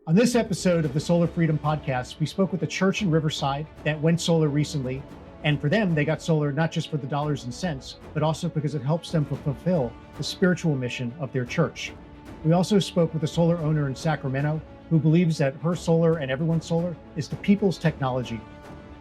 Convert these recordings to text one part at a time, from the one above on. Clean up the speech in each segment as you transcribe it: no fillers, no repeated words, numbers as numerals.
On this episode of the Solar Freedom Podcast, we spoke with a church in Riverside that went solar recently. And for them, they got solar not just for the dollars and cents, but also because it helps them to fulfill the spiritual mission of their church. We also spoke with a solar owner in Sacramento who believes that her solar and everyone's solar is the people's technology.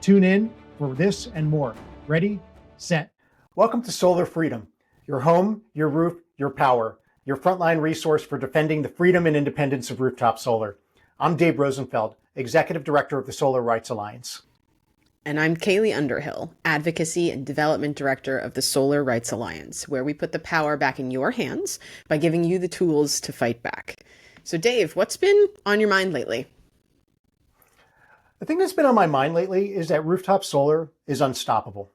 Tune in for this and more. Ready, set. Welcome to Solar Freedom, your home, your roof, your power, your frontline resource for defending the freedom and independence of rooftop solar. I'm Dave Rosenfeld, Executive Director of the Solar Rights Alliance. And I'm Cailey Underhill, Advocacy and Development Director of the Solar Rights Alliance, where we put the power back in your hands by giving you the tools to fight back. So Dave, what's been on your mind lately? The thing that's been on my mind lately is that rooftop solar is unstoppable.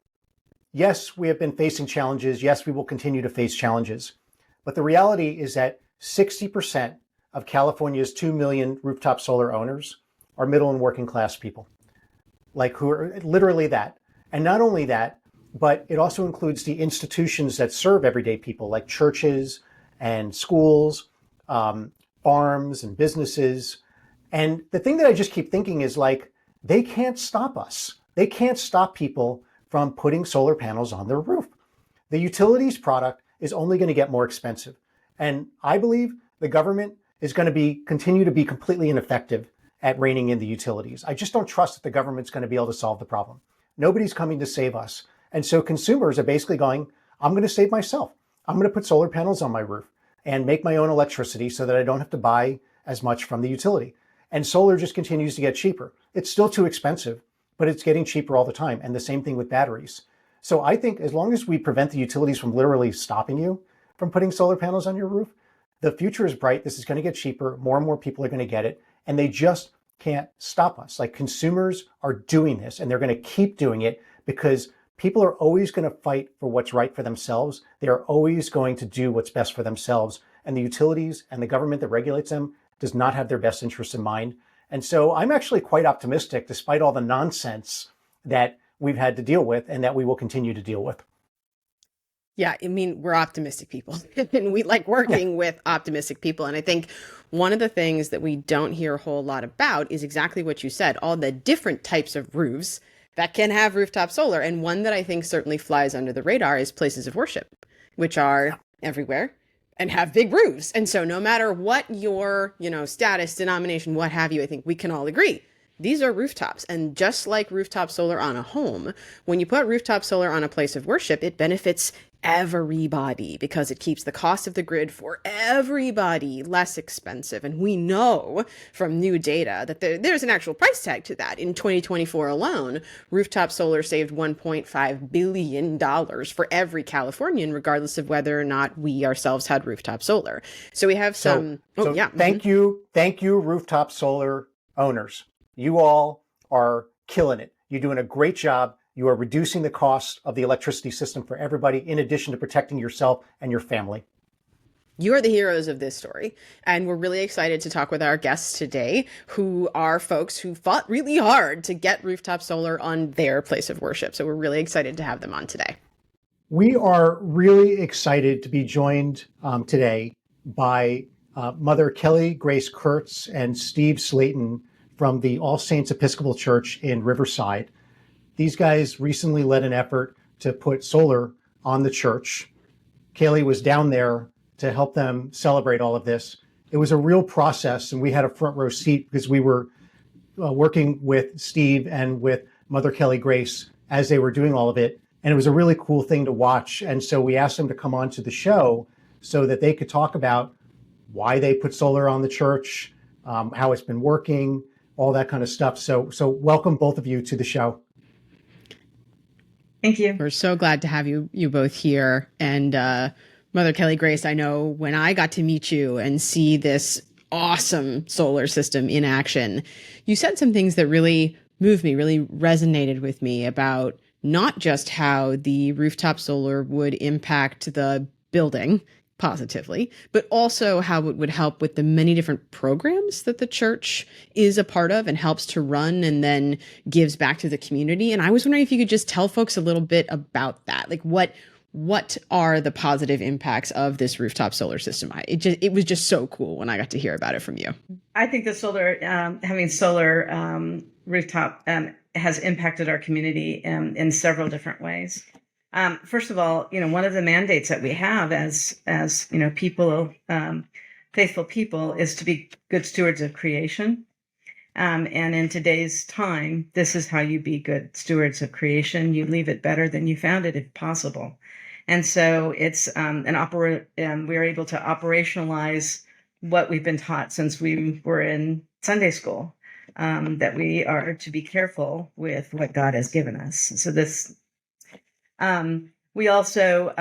Yes, we have been facing challenges. Yes, we will continue to face challenges. But the reality is that 60% of California's 2 million rooftop solar owners are middle and working class people, like who are literally that. And not only that, but it also includes the institutions that serve everyday people, like churches and schools, farms and businesses. And the thing that I just keep thinking is like, they can't stop us. They can't stop people from putting solar panels on their roof. The utilities product is only going to get more expensive. And I believe the government is going to continue to be completely ineffective at reining in the utilities. I just don't trust that the government's going to be able to solve the problem. Nobody's coming to save us. And so consumers are basically going, I'm going to save myself. I'm going to put solar panels on my roof and make my own electricity so that I don't have to buy as much from the utility. And solar just continues to get cheaper. It's still too expensive, but it's getting cheaper all the time. And the same thing with batteries. So I think as long as we prevent the utilities from literally stopping you from putting solar panels on your roof, the future is bright. This is going to get cheaper. More and more people are going to get it. And they just can't stop us. Like, consumers are doing this and they're going to keep doing it because people are always going to fight for what's right for themselves. They are always going to do what's best for themselves. And the utilities and the government that regulates them does not have their best interests in mind. And so I'm actually quite optimistic, despite all the nonsense that we've had to deal with and that we will continue to deal with. Yeah, I mean, we're optimistic people and we like working with optimistic people. And I think one of the things that we don't hear a whole lot about is exactly what you said, all the different types of roofs that can have rooftop solar. And one that I think certainly flies under the radar is places of worship, which are everywhere and have big roofs. And so no matter what your, status, denomination, what have you, I think we can all agree. These are rooftops. And just like rooftop solar on a home, when you put rooftop solar on a place of worship, it benefits everybody because it keeps the cost of the grid for everybody less expensive. And we know from new data that there's an actual price tag to that. In 2024 alone, rooftop solar saved $1.5 billion for every Californian, regardless of whether or not we ourselves had rooftop solar. So we have some... Thank you, rooftop solar owners. You all are killing it. You're doing a great job. You are reducing the cost of the electricity system for everybody, in addition to protecting yourself and your family. You are the heroes of this story. And we're really excited to talk with our guests today, who are folks who fought really hard to get rooftop solar on their place of worship. So we're really excited to have them on today. We are really excited to be joined today by Mother Cailey Grace Kurtz and Steve Slaten from the All Saints Episcopal Church in Riverside. These guys recently led an effort to put solar on the church. Cailey was down there to help them celebrate all of this. It was a real process, and we had a front row seat because we were working with Steve and with Mother Cailey Grace as they were doing all of it. And it was a really cool thing to watch. And so we asked them to come on to the show so that they could talk about why they put solar on the church, how it's been working, all that kind of stuff. So welcome both of you to the show. Thank you. We're so glad to have you both here. And Mother Cailey Grace, I know when I got to meet you and see this awesome solar system in action, you said some things that really moved me, really resonated with me about not just how the rooftop solar would impact the building positively, but also how it would help with the many different programs that the church is a part of and helps to run and then gives back to the community. And I was wondering if you could just tell folks a little bit about that. Like what what are the positive impacts of this rooftop solar system? It was just so cool when I got to hear about it from you. I think the having solar rooftop has impacted our community in several different ways. First of all, one of the mandates that we have as people, faithful people, is to be good stewards of creation. And in today's time, this is how you be good stewards of creation. You leave it better than you found it, if possible. And so it's we're able to operationalize what we've been taught since we were in Sunday school, that we are to be careful with what God has given us. So this, we also,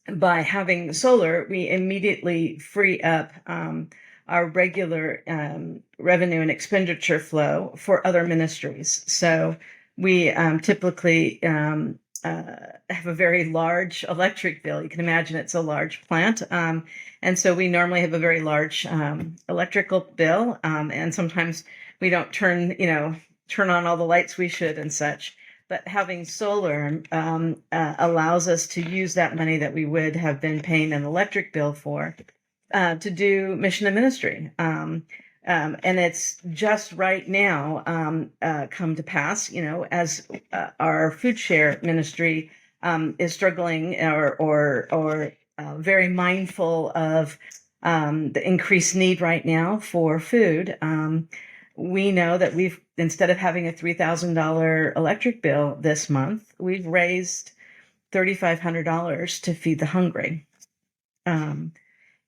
by having solar, we immediately free up our regular revenue and expenditure flow for other ministries. So we typically have a very large electric bill. You can imagine it's a large plant. And so we normally have a very large electrical bill. And sometimes we don't turn on all the lights we should and such. But having solar allows us to use that money that we would have been paying an electric bill for to do mission and ministry. And it's just right now come to pass, as our food share ministry is struggling or very mindful of the increased need right now for food. We know that instead of having a $3,000 electric bill this month, we've raised $3,500 to feed the hungry.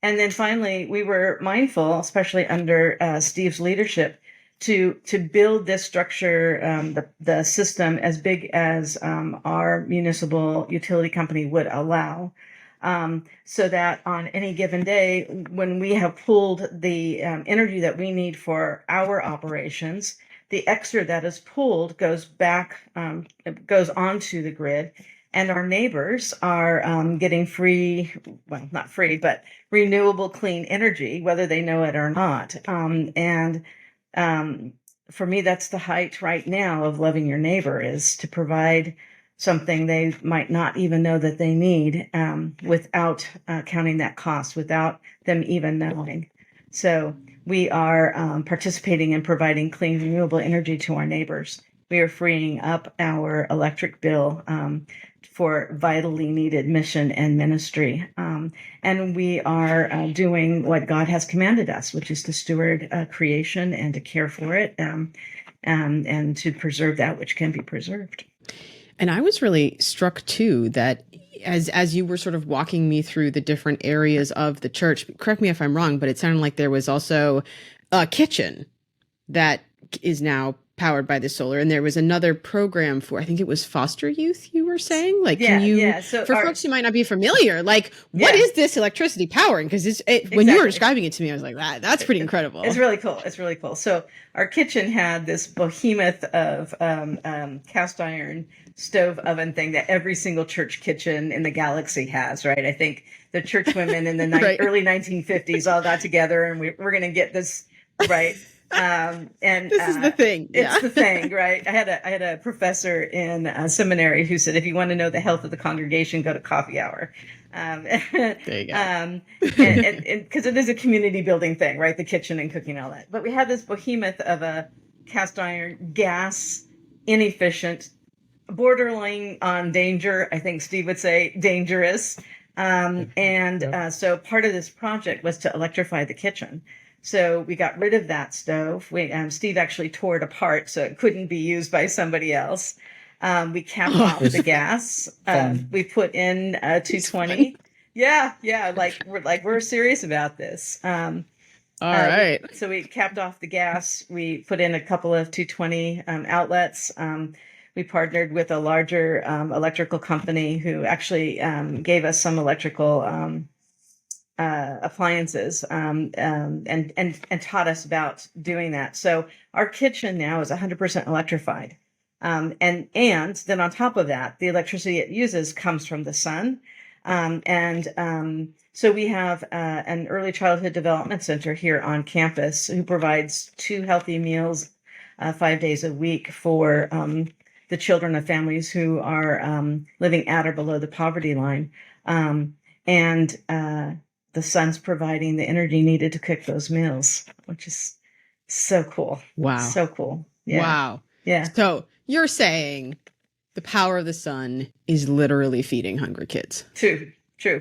And then finally, we were mindful, especially under Steve's leadership, to build this structure, the system as big as our municipal utility company would allow, so that on any given day, when we have pulled the energy that we need for our operations, the extra that is pulled goes onto the grid. And our neighbors are getting not free, but renewable clean energy, whether they know it or not. For me, that's the height right now of loving your neighbor, is to provide something they might not even know that they need without counting that cost, without them even knowing. So we are participating in providing clean, renewable energy to our neighbors. We are freeing up our electric bill for vitally needed mission and ministry. And we are doing what God has commanded us, which is to steward creation and to care for it and to preserve that which can be preserved. And I was really struck too that as you were sort of walking me through the different areas of the church, correct me if I'm wrong, but it sounded like there was also a kitchen that is now powered by the solar, and there was another program for, I think it was foster youth, you were saying? Like, So for folks who might not be familiar, like, what is this electricity powering? Because when you were describing it to me, I was like, that's pretty incredible. It's really cool. It's really cool. So our kitchen had this behemoth of cast iron stove oven thing that every single church kitchen in the galaxy has, right? I think the church women in the early 1950s all got together and we're going to get this right. And this is the thing. It's the thing, right? I had a professor in seminary who said, if you want to know the health of the congregation, go to coffee hour. There you go. Because it is a community building thing, right? The kitchen and cooking and all that. But we had this behemoth of a cast iron, gas, inefficient, borderline on danger. I think Steve would say dangerous. So part of this project was to electrify the kitchen. So we got rid of that stove. Steve actually tore it apart so it couldn't be used by somebody else. We capped off the gas. We put in 220. Yeah. We're serious about this. All right. So we capped off the gas. We put in a couple of 220 outlets. We partnered with a larger electrical company who actually gave us some electrical appliances and taught us about doing that. So our kitchen now is 100% electrified. And then on top of that, the electricity it uses comes from the sun. So we have an early childhood development center here on campus who provides 2 healthy meals 5 days a week for the children of families who are living at or below the poverty line. And the son's providing the energy needed to cook those meals, which is so cool. Wow. So cool. Yeah. Wow. Yeah. So you're saying the power of the sun is literally feeding hungry kids. True.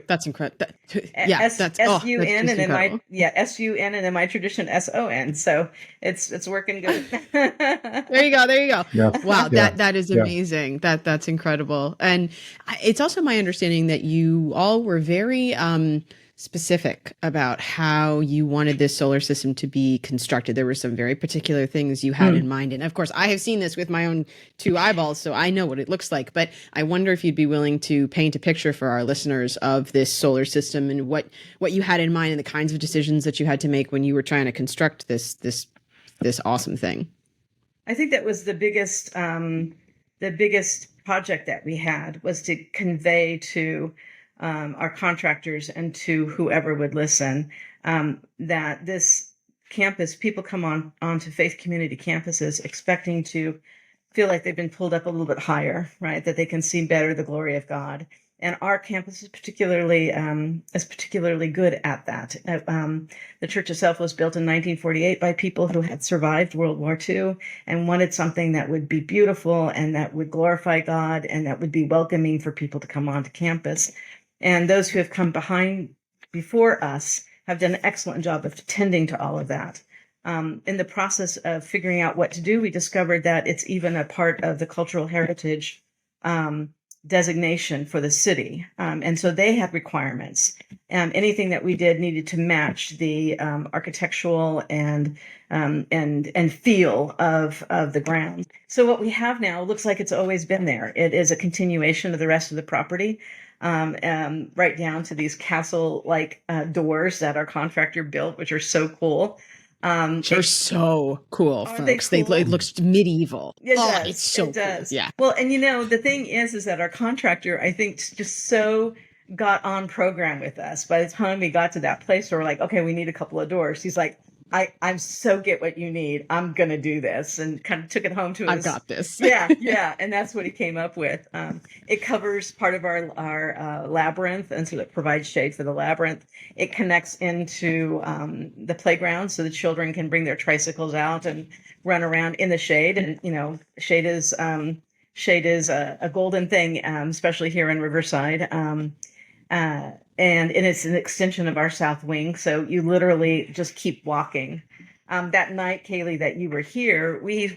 That's incredible. Yeah, that's S-U-N, that's and S-U-N, and in my tradition, S-O-N. So it's working good. There you go. Yeah. Wow, Yeah. that is amazing. That's incredible. And it's also my understanding that you all were very specific about how you wanted this solar system to be constructed. There were some very particular things you had in mind. And of course, I have seen this with my own two eyeballs, so I know what it looks like. But I wonder if you'd be willing to paint a picture for our listeners of this solar system and what you had in mind and the kinds of decisions that you had to make when you were trying to construct this awesome thing. I think that was the biggest project that we had, was to convey to our contractors and to whoever would listen, that this campus, people come onto faith community campuses expecting to feel like they've been pulled up a little bit higher, right? That they can see better the glory of God. And our campus is particularly good at that. The church itself was built in 1948 by people who had survived World War II and wanted something that would be beautiful and that would glorify God and that would be welcoming for people to come onto campus. And those who have come before us have done an excellent job of tending to all of that. In the process of figuring out what to do, we discovered that it's even a part of the cultural heritage designation for the city. And so they had requirements. Anything that we did needed to match the architectural and feel of the ground. So what we have now looks like it's always been there. It is a continuation of the rest of the property. Right down to these castle-like doors that our contractor built, which are so cool. They're so cool, folks. They cool? It looks medieval. It does. It's so it does. Cool. Yeah. Well, and the thing is that our contractor, I think, just so got on program with us. By the time we got to that place where we're like, okay, we need a couple of doors, he's like, I'm so get what you need. I'm going to do this, and kind of took it home to us. I've got this. Yeah. And that's what he came up with. It covers part of our labyrinth, and so it provides shade for the labyrinth. It connects into the playground, so the children can bring their tricycles out and run around in the shade. And, shade is a golden thing, especially here in Riverside. And it's an extension of our south wing. So you literally just keep walking. That night, Cailey, that you were here, we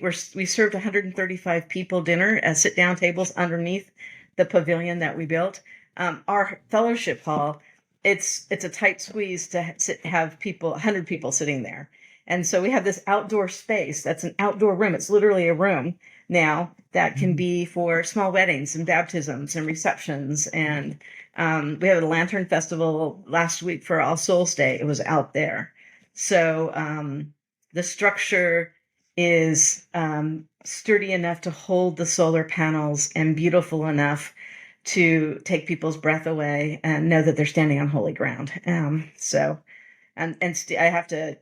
served 135 people dinner at sit-down tables underneath the pavilion that we built. Our fellowship hall, it's a tight squeeze to have 100 people sitting there. And so we have this outdoor space. That's an outdoor room. It's literally a room now that can be for small weddings and baptisms and receptions. And we had a Lantern Festival last week for All Souls Day. It was out there. So the structure is sturdy enough to hold the solar panels and beautiful enough to take people's breath away and know that they're standing on holy ground. I have to,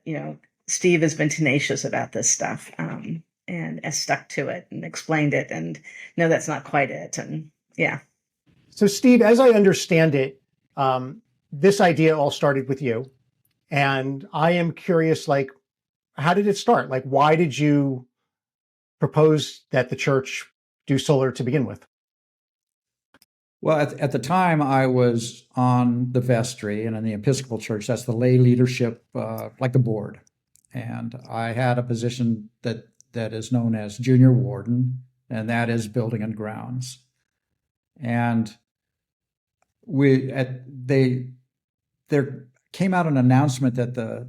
Steve has been tenacious about this stuff and has stuck to it and explained it, and no, that's not quite it. And yeah. So Steve, as I understand it, this idea all started with you. And I am curious, how did it start? Why did you propose that the church do solar to begin with? Well, at the time, I was on the vestry, and in the Episcopal Church, that's the lay leadership, like the board. And I had a position that is known as junior warden, and that is building and grounds. And there came out an announcement that the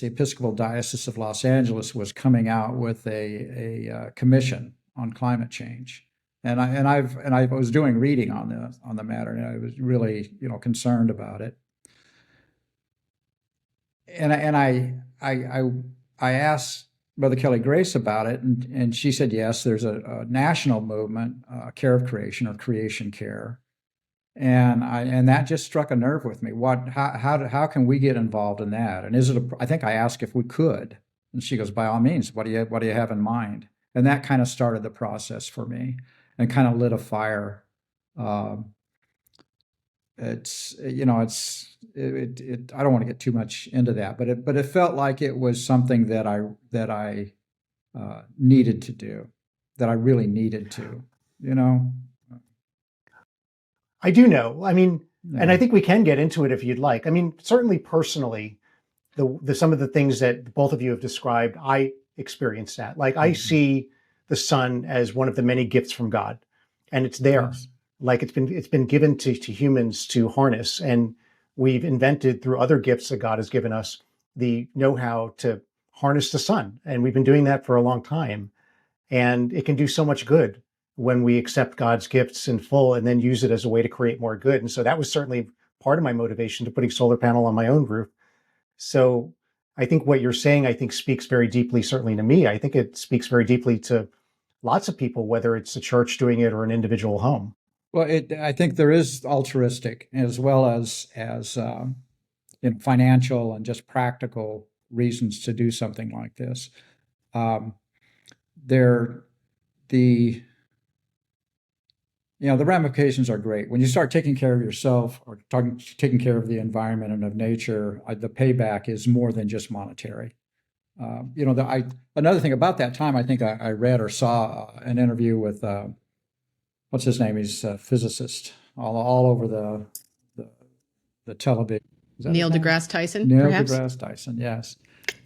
Episcopal Diocese of Los Angeles, was coming out with a commission on climate change. And I was doing reading on the matter, and I was really concerned about it. And I asked Mother Kelly Grace about it, and she said yes. There's a national movement, care of creation, or creation care, and that just struck a nerve with me. How can we get involved in that? And I think I asked if we could, and she goes, by all means. What do you have in mind? And that kind of started the process for me and kind of lit a fire. It's, you know, I don't want to get too much into that, but it felt like it was something that I needed to do, that I really needed to, you know. I do know. I mean, Yeah. and I think we can get into it if you'd like. I mean, certainly personally, the some of the things that both of you have described, I experienced that. Like I see the sun as one of the many gifts from God, and it's there. Yes. Like it's been given to humans to harness, and we've invented through other gifts that God has given us the know-how to harness the sun, and we've been doing that for a long time. And it can do so much good when we accept God's gifts in full and then use it as a way to create more good. And so that was certainly part of my motivation to putting solar panel on my own roof. So I think what you're saying, I think speaks very deeply, certainly to me. I think it speaks very deeply to lots of people, whether it's the church doing it or an individual home. Well, I think there is altruistic as well as financial and just practical reasons to do something like this. The ramifications are great. When you start taking care of yourself or taking care of the environment and of nature, the payback is more than just monetary. Another thing about that time, I think I read or saw an interview with what's his name? He's a physicist all over the television. Neil deGrasse Tyson, Neil perhaps? deGrasse Tyson, yes.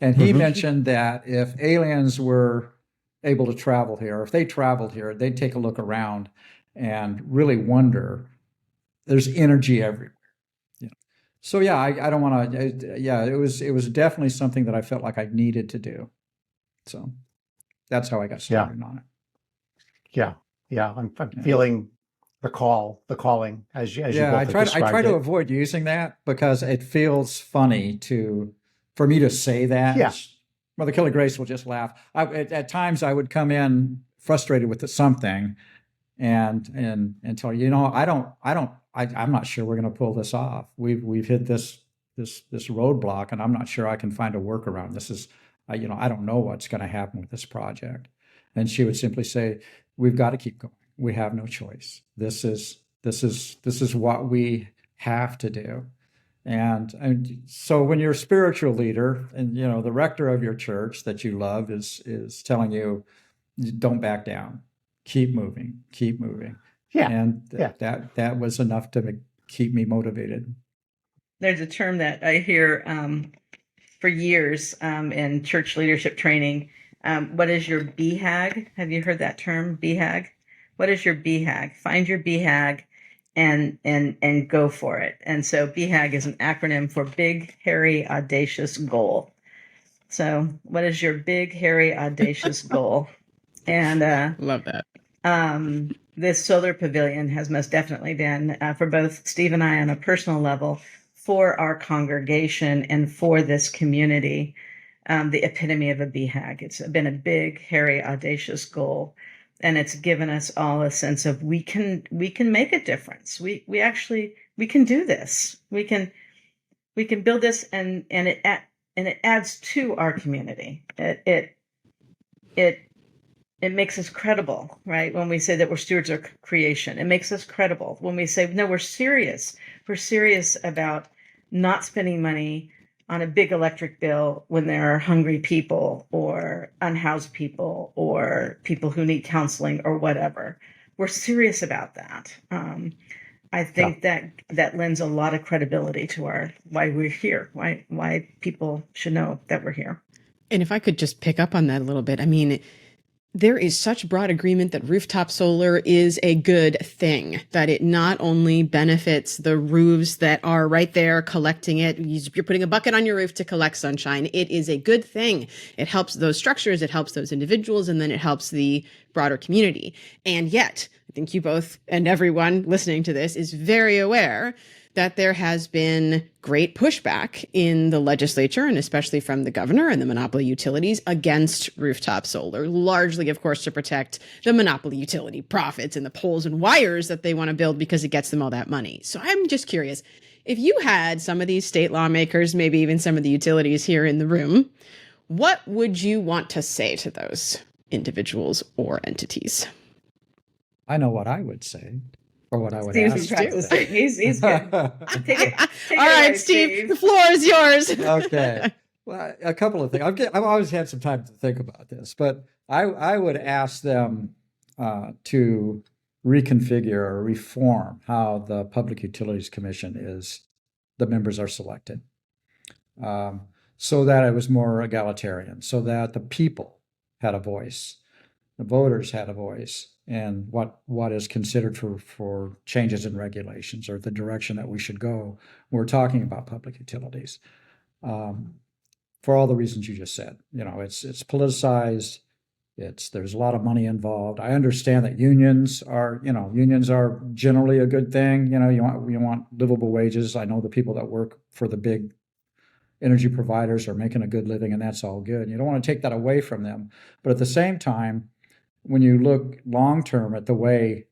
And he mentioned that if aliens were able to travel here, if they traveled here, they'd take a look around and really wonder. There's energy everywhere. Yeah. So yeah, I don't want to. Yeah, it was definitely something that I felt like I needed to do. So that's how I got started on it. Yeah. I'm feeling the calling as you both have described I try to it. avoid using that because it feels funny for me to say that. Yeah. Mother Kelly Grace will just laugh. At times I would come in frustrated with something and tell you, I'm not sure we're going to pull this off. We've hit this roadblock, and I'm not sure I can find a workaround. This is, I don't know what's going to happen with this project. And she would simply say, we've got to keep going. We have no choice. This is what we have to do. And so when your spiritual leader and the rector of your church that you love is telling you, don't back down, keep moving. Yeah. And that was enough to keep me motivated. There's a term that I hear for years in church leadership training. What is your BHAG? Have you heard that term, BHAG? What is your BHAG? Find your BHAG and go for it. And so BHAG is an acronym for Big, Hairy, Audacious Goal. So what is your big, hairy, audacious goal? And love that. This solar pavilion has most definitely been, for both Steve and I on a personal level, for our congregation and for this community, the epitome of a BHAG. It's been a big, hairy, audacious goal. And it's given us all a sense of we can make a difference. We can do this. We can build this and it adds to our community. It makes us credible, right? When we say that we're stewards of creation, it makes us credible. When we say, no, we're serious. We're serious about not spending money on a big electric bill when there are hungry people or unhoused people or people who need counseling or whatever. We're serious about that. I think that lends a lot of credibility to why we're here, why people should know that we're here. And if I could just pick up on that a little bit, I mean, there is such broad agreement that rooftop solar is a good thing, that it not only benefits the roofs that are right there collecting it. You're putting a bucket on your roof to collect sunshine. It is a good thing. It helps those structures, it helps those individuals, and then it helps the broader community. And yet, I think you both and everyone listening to this is very aware that there has been great pushback in the legislature, and especially from the governor and the monopoly utilities, against rooftop solar, largely, of course, to protect the monopoly utility profits and the poles and wires that they want to build because it gets them all that money. So I'm just curious, if you had some of these state lawmakers, maybe even some of the utilities here in the room, what would you want to say to those? individuals or entities. I know what I would say, or what I would Steve's ask. practicing. He's good. Take it All right, away, Steve, the floor is yours. Okay. Well, a couple of things. I've always had some time to think about this, but I would ask them to reconfigure or reform how the Public Utilities Commission the members are selected, so that it was more egalitarian, so that the people had a voice, the voters had a voice, and what is considered for changes in regulations or the direction that we should go. We're talking about public utilities. For all the reasons you just said, it's politicized. There's a lot of money involved. I understand that unions are generally a good thing. You want livable wages. I know the people that work for the big energy providers are making a good living, and that's all good. You don't want to take that away from them. But at the same time, when you look long term at the way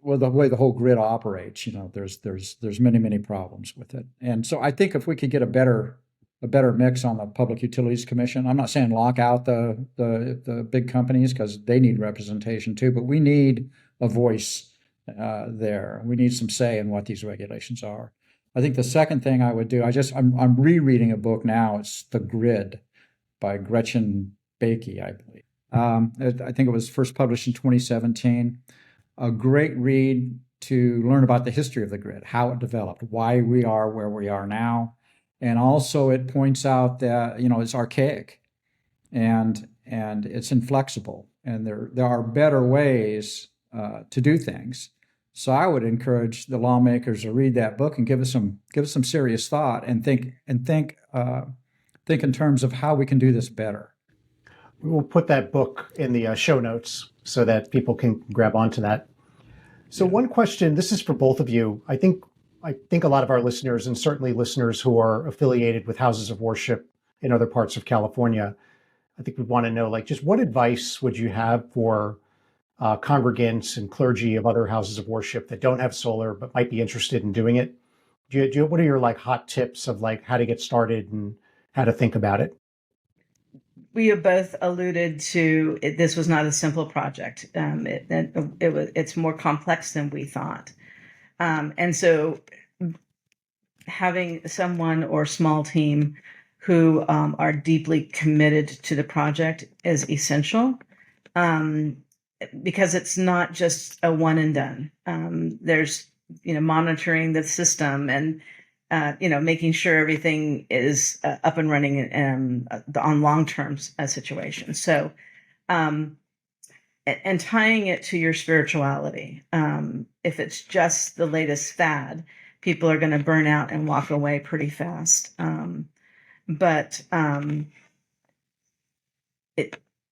the whole grid operates, there's many problems with it. And so I think if we could get a better mix on the Public Utilities Commission, I'm not saying lock out the big companies, because they need representation too, but we need a voice there. We need some say in what these regulations are. I think the second thing I would do, I'm rereading a book now. It's The Grid by Gretchen Bakey, I believe. I think it was first published in 2017. A great read to learn about the history of the grid, how it developed, why we are where we are now. And also it points out that, it's archaic and it's inflexible, and there are better ways to do things. So I would encourage the lawmakers to read that book and give us some serious thought, and think in terms of how we can do this better. We'll put that book in the show notes so that people can grab onto that. So one question, this is for both of you. I think a lot of our listeners, and certainly listeners who are affiliated with houses of worship in other parts of California, I think would want to know, just what advice would you have for congregants and clergy of other houses of worship that don't have solar but might be interested in doing it? What are your hot tips of how to get started and how to think about it? We have both alluded to this was not a simple project. It's more complex than we thought. And so having someone or small team who are deeply committed to the project is essential, because it's not just a one and done. There's, monitoring the system and making sure everything is up and running on long-term situations. So, and tying it to your spirituality. If it's just the latest fad, people are going to burn out and walk away pretty fast.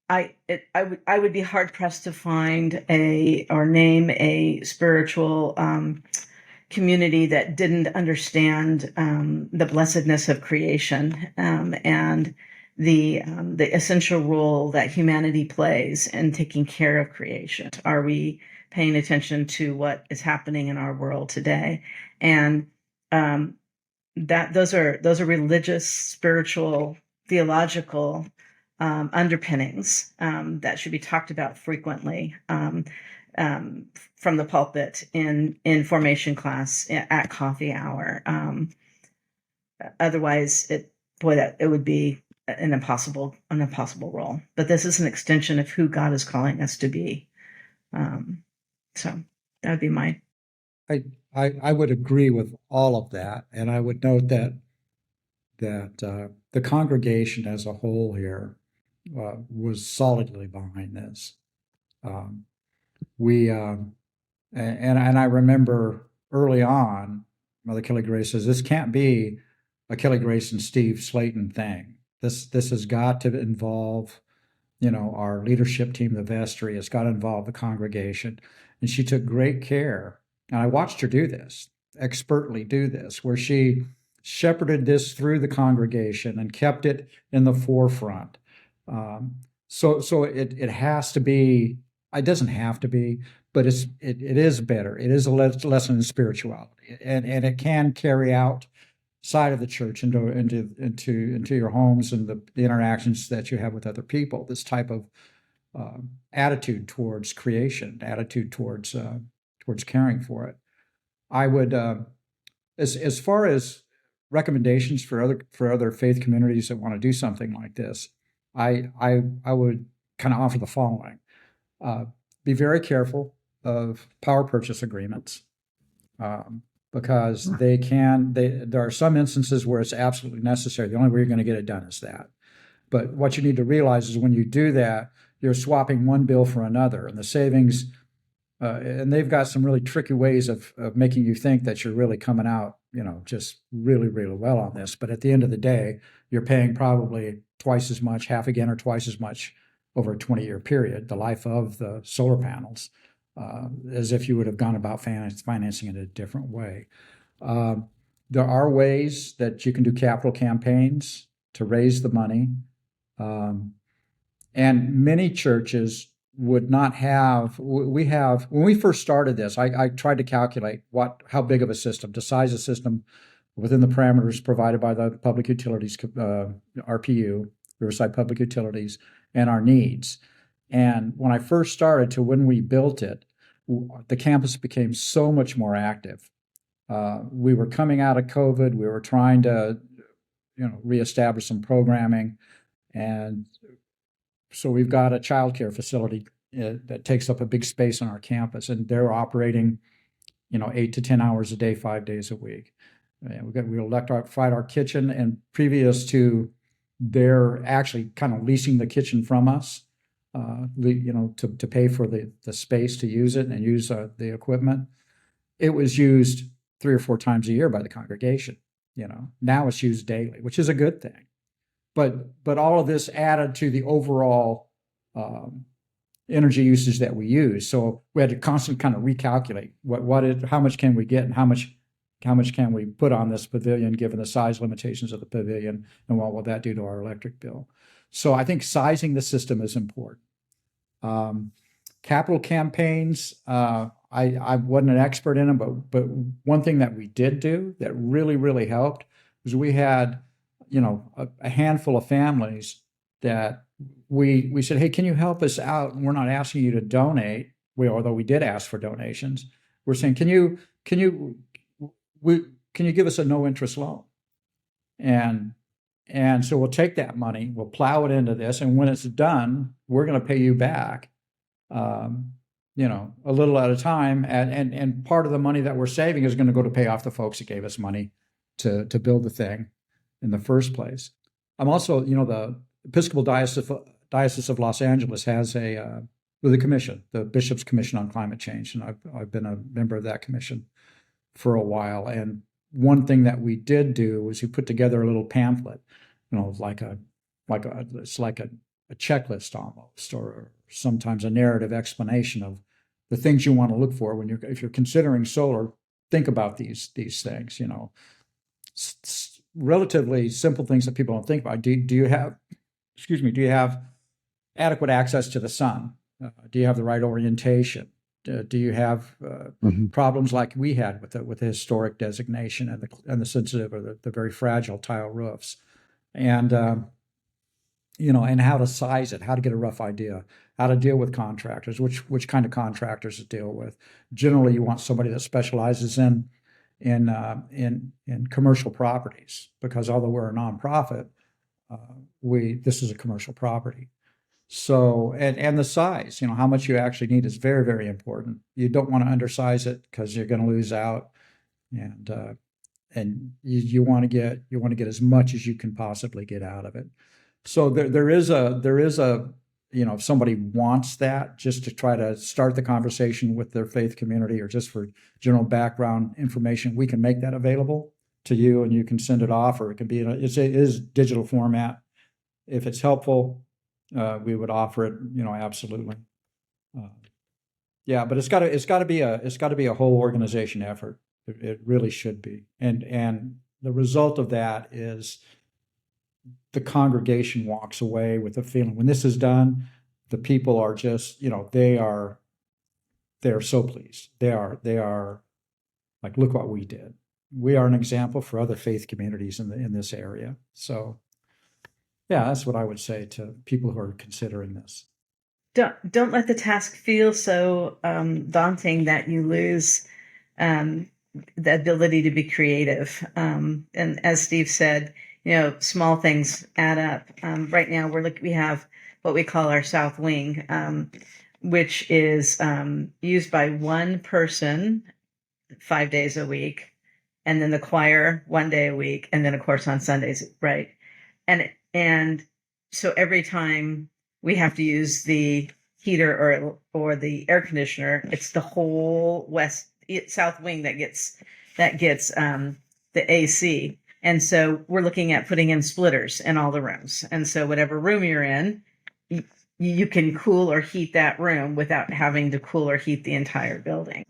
I would be hard pressed to find name a spiritual community that didn't understand the blessedness of creation and the essential role that humanity plays in taking care of creation. Are we paying attention to what is happening in our world today? And those are religious, spiritual, theological underpinnings that should be talked about frequently. From the pulpit, in formation class, at coffee hour. Otherwise, it would be an impossible role. But this is an extension of who God is calling us to be. So that would be my. I would agree with all of that, and I would note that the congregation as a whole here was solidly behind this. And I remember early on, Mother Kelly Grace says, this can't be a Kelly Grace and Steve Slaten thing. This has got to involve, our leadership team, the vestry. It's got to involve the congregation. And she took great care. And I watched her do this, expertly do this, where she shepherded this through the congregation and kept it in the forefront. So it has to be. It doesn't have to be, but it is better. It is a lesson in spirituality, and it can carry out side of the church into your homes and the interactions that you have with other people. This type of attitude towards creation, attitude towards caring for it. I would, as far as recommendations for other faith communities that want to do something like this, I would kind of offer the following: be very careful of power purchase agreements, because there are some instances where it's absolutely necessary. The only way you're going to get it done is that. But what you need to realize is when you do that, you're swapping one bill for another, and the savings. And they've got some really tricky ways of making you think that you're really coming out, just really, really well on this. But at the end of the day, you're paying probably twice as much, half again, or twice as much over a 20-year period, the life of the solar panels, as if you would have gone about financing it a different way. There are ways that you can do capital campaigns to raise the money. And many churches would not have, when we first started this, I tried to calculate how big of a system, to size a system within the parameters provided by the Public Utilities, RPU, Riverside Public Utilities, and our needs. And when I first started to when we built it, the campus became so much more active. We were coming out of COVID. We were trying to, reestablish some programming. And so we've got a childcare facility that takes up a big space on our campus, and they're operating, 8 to 10 hours a day, 5 days a week. And we electrified our kitchen, and previous to their actually kind of leasing the kitchen from us, to pay for the space to use it and use the equipment, it was used 3 or 4 times a year by the congregation. Now it's used daily, which is a good thing. But all of this added to the overall energy usage that we use. So we had to constantly kind of recalculate how much can we get and how much can we put on this pavilion given the size limitations of the pavilion, and what will that do to our electric bill? So I think sizing the system is important. Capital campaigns, I wasn't an expert in them, but one thing that we did do that really, really helped was we had a handful of families that we said, hey, can you help us out? And we're not asking you to donate. Although we did ask for donations, we're saying, can you give us a no interest loan? And so we'll take that money, we'll plow it into this, and when it's done, we're going to pay you back, a little at a time. And part of the money that we're saving is going to go to pay off the folks that gave us money to build the thing in the first place. I'm also, the Episcopal Diocese of Los Angeles has the commission, the Bishop's Commission on Climate Change, and I've been a member of that commission for a while. And one thing that we did do was we put together a little pamphlet, it's like a checklist almost, or sometimes a narrative explanation of the things you want to look for if you're considering solar. Think about these things, relatively simple things that people don't think about. Do you have adequate access to the sun? Do you have the right orientation? Do you have problems like we had with the historic designation and the sensitive or the very fragile tile roofs, and and how to size it, how to get a rough idea, how to deal with contractors, which kind of contractors to deal with. Generally, you want somebody that specializes in commercial properties, because although we're a nonprofit, this is a commercial property. So, and the size, how much you actually need is very, very important. You don't want to undersize it because you're going to lose out, and you want to get as much as you can possibly get out of it. So there is a if somebody wants that, just to try to start the conversation with their faith community, or just for general background information, we can make that available to you, and you can send it off, or it can be it is digital format. If it's helpful, we would offer it, absolutely. But it's got to be a whole organization effort. It really should be, and the result of that is the congregation walks away with a feeling when this is done, the people are just, they are so pleased. They are like, look what we did. we are an example for other faith communities in this area. So, yeah, that's what I would say to people who are considering this. Don't let the task feel so daunting that you lose the ability to be creative. And as Steve said, small things add up. Right now, we have what we call our South Wing, which is used by one person 5 days a week, and then the choir 1 day a week, and then of course on Sundays, right? And so every time we have to use the heater or the air conditioner, it's the whole South Wing that gets the AC. And so we're looking at putting in splitters in all the rooms. And so whatever room you're in, you can cool or heat that room without having to cool or heat the entire building.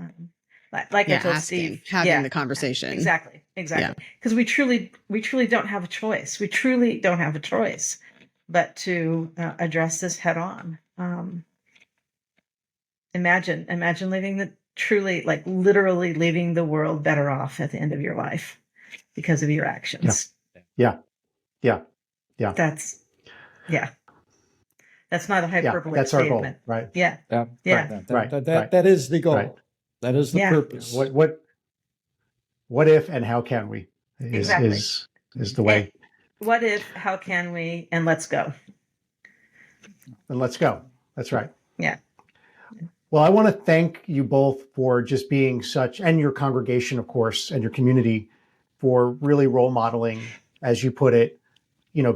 Like I told Steve, having the conversation. Exactly. Because we truly don't have a choice. We truly don't have a choice but to address this head on. Imagine literally leaving the world better off at the end of your life because of your actions. Yeah. That's not a hyperbole that's our statement. goal, right? Yeah. That is the goal. Right. That is the purpose. What if and how can we is the way. What if, how can we, and let's go. And let's go. That's right. Yeah. Well, I want to thank you both for just being and your congregation, of course, and your community for really role modeling, as you put it,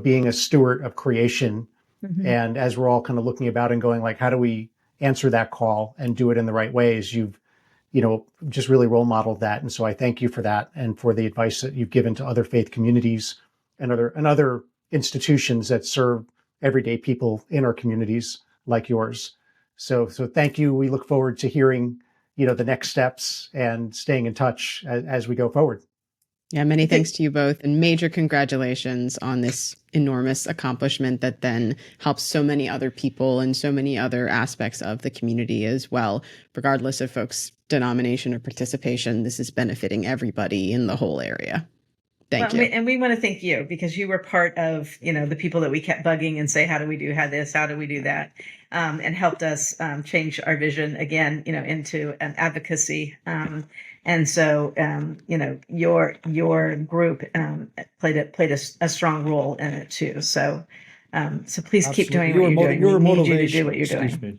being a steward of creation. Mm-hmm. And as we're all kind of looking about and going like, how do we answer that call and do it in the right ways? You've, just really role modeled that. And so I thank you for that and for the advice that you've given to other faith communities and other institutions that serve everyday people in our communities like yours. So thank you. We look forward to hearing, the next steps and staying in touch as we go forward. Yeah, many thanks to you both, and major congratulations on this enormous accomplishment that then helps so many other people and so many other aspects of the community as well. Regardless of folks' denomination or participation, this is benefiting everybody in the whole area. Thank you. And we want to thank you because you were part of, the people that we kept bugging and say, how do we do this? How do we do that? And helped us change our vision again, into an advocacy. And so, your group played a strong role in it too. So please keep doing what you're doing. You were motivated. You to do what you're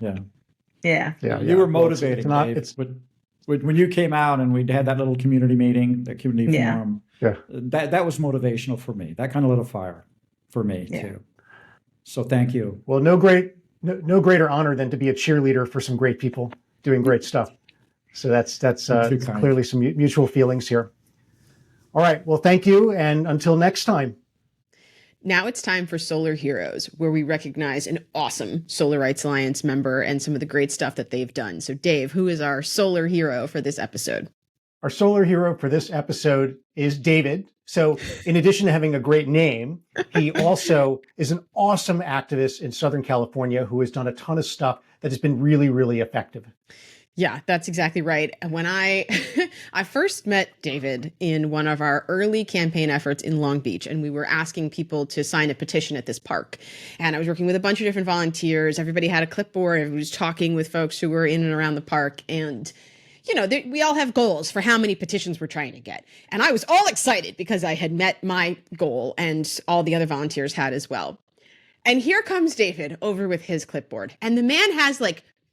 doing. Yeah. You were motivating. When you came out and we had that little community meeting, the community forum, that was motivational for me. That kind of lit a fire for me too. So thank you. Well, no greater honor than to be a cheerleader for some great people doing great stuff. So that's clearly some mutual feelings here. All right. Well, thank you. And until next time. Now it's time for Solar Heroes, where we recognize an awesome Solar Rights Alliance member and some of the great stuff that they've done. So Dave, who is our solar hero for this episode? Our solar hero for this episode is David. So in addition to having a great name, he also is an awesome activist in Southern California who has done a ton of stuff that has been really, really effective. Yeah, that's exactly right. When I first met David in one of our early campaign efforts in Long Beach, and we were asking people to sign a petition at this park. And I was working with a bunch of different volunteers. Everybody had a clipboard. Everybody was talking with folks who were in and around the park. And, we all have goals for how many petitions we're trying to get. And I was all excited because I had met my goal and all the other volunteers had as well. And here comes David over with his clipboard. And the man has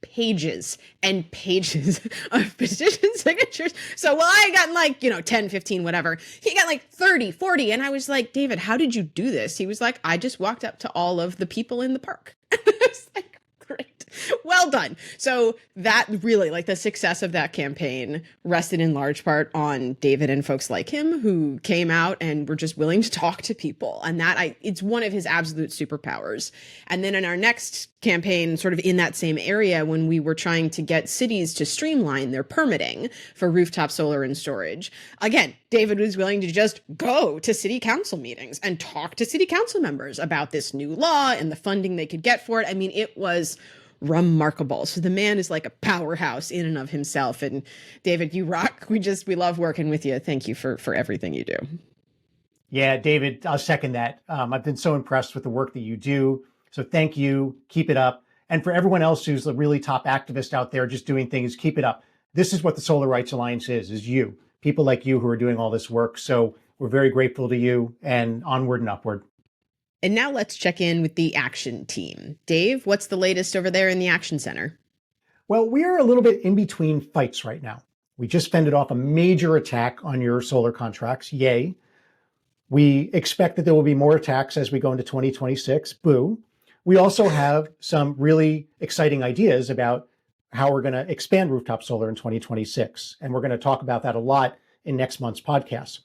pages and pages of petition signatures. So while I got 10, 15, whatever, he got 30, 40. And I was like, David, how did you do this? He was like, I just walked up to all of the people in the park. I was like, great. Well done. So that really, the success of that campaign rested in large part on David and folks like him who came out and were just willing to talk to people. And it's one of his absolute superpowers. And then in our next campaign, sort of in that same area, when we were trying to get cities to streamline their permitting for rooftop solar and storage, again, David was willing to just go to city council meetings and talk to city council members about this new law and the funding they could get for it. I mean, it was remarkable. So the man is like a powerhouse in and of himself. And David, you rock. We love working with you. Thank you for everything you do. Yeah, David, I'll second that. I've been so impressed with the work that you do. So thank you. Keep it up. And for everyone else who's a really top activist out there just doing things, keep it up. This is what the Solar Rights Alliance is you, people like you who are doing all this work. So we're very grateful to you, and onward and upward. And now let's check in with the Action team. Dave, what's the latest over there in the Action Center? Well, we're a little bit in between fights right now. We just fended off a major attack on your solar contracts. Yay. We expect that there will be more attacks as we go into 2026. Boo. We also have some really exciting ideas about how we're going to expand rooftop solar in 2026. And we're going to talk about that a lot in next month's podcast.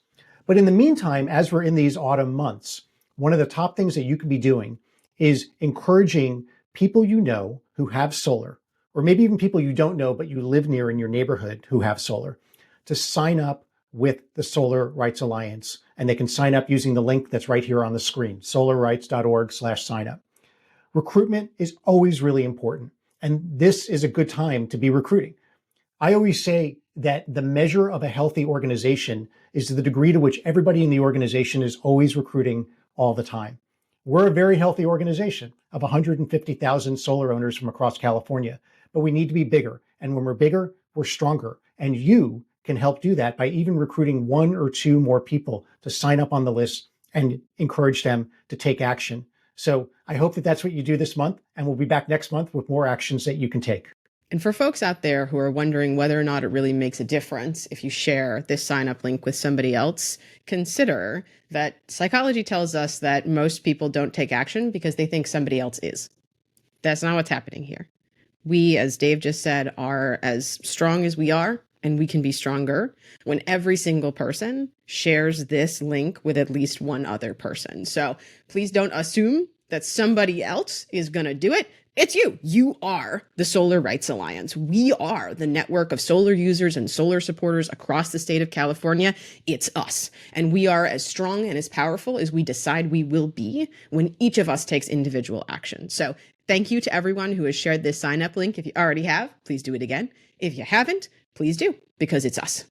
But in the meantime, as we're in these autumn months, one of the top things that you can be doing is encouraging people you know who have solar, or maybe even people you don't know but you live near in your neighborhood who have solar, to sign up with the Solar Rights Alliance. And they can sign up using the link that's right here on the screen, solarrights.org/signup. Recruitment is always really important. And this is a good time to be recruiting. I always say that the measure of a healthy organization is the degree to which everybody in the organization is always recruiting all the time. We're a very healthy organization of 150,000 solar owners from across California, but we need to be bigger. And when we're bigger, we're stronger. And you can help do that by even recruiting 1 or 2 more people to sign up on the list and encourage them to take action. So I hope that that's what you do this month, and we'll be back next month with more actions that you can take. And for folks out there who are wondering whether or not it really makes a difference if you share this sign up link with somebody else, consider that psychology tells us that most people don't take action because they think somebody else is. That's not what's happening here. We, as Dave just said, are as strong as we are, and we can be stronger when every single person shares this link with at least one other person. So please don't assume that somebody else is going to do it. It's you. You are the Solar Rights Alliance. We are the network of solar users and solar supporters across the state of California. It's us. And we are as strong and as powerful as we decide we will be when each of us takes individual action. So thank you to everyone who has shared this sign up link. If you already have, please do it again. If you haven't, please do, because it's us.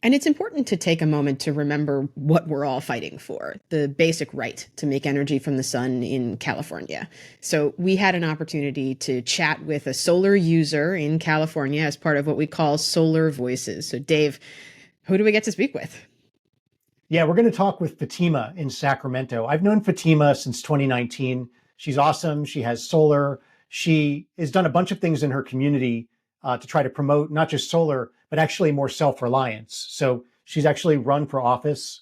And it's important to take a moment to remember what we're all fighting for, the basic right to make energy from the sun in California. So we had an opportunity to chat with a solar user in California as part of what we call Solar Voices. So Dave, who do we get to speak with? Yeah, we're going to talk with Fatima in Sacramento. I've known Fatima since 2019. She's awesome. She has solar. She has done a bunch of things in her community to try to promote not just solar, but actually more self-reliance. So she's actually run for office,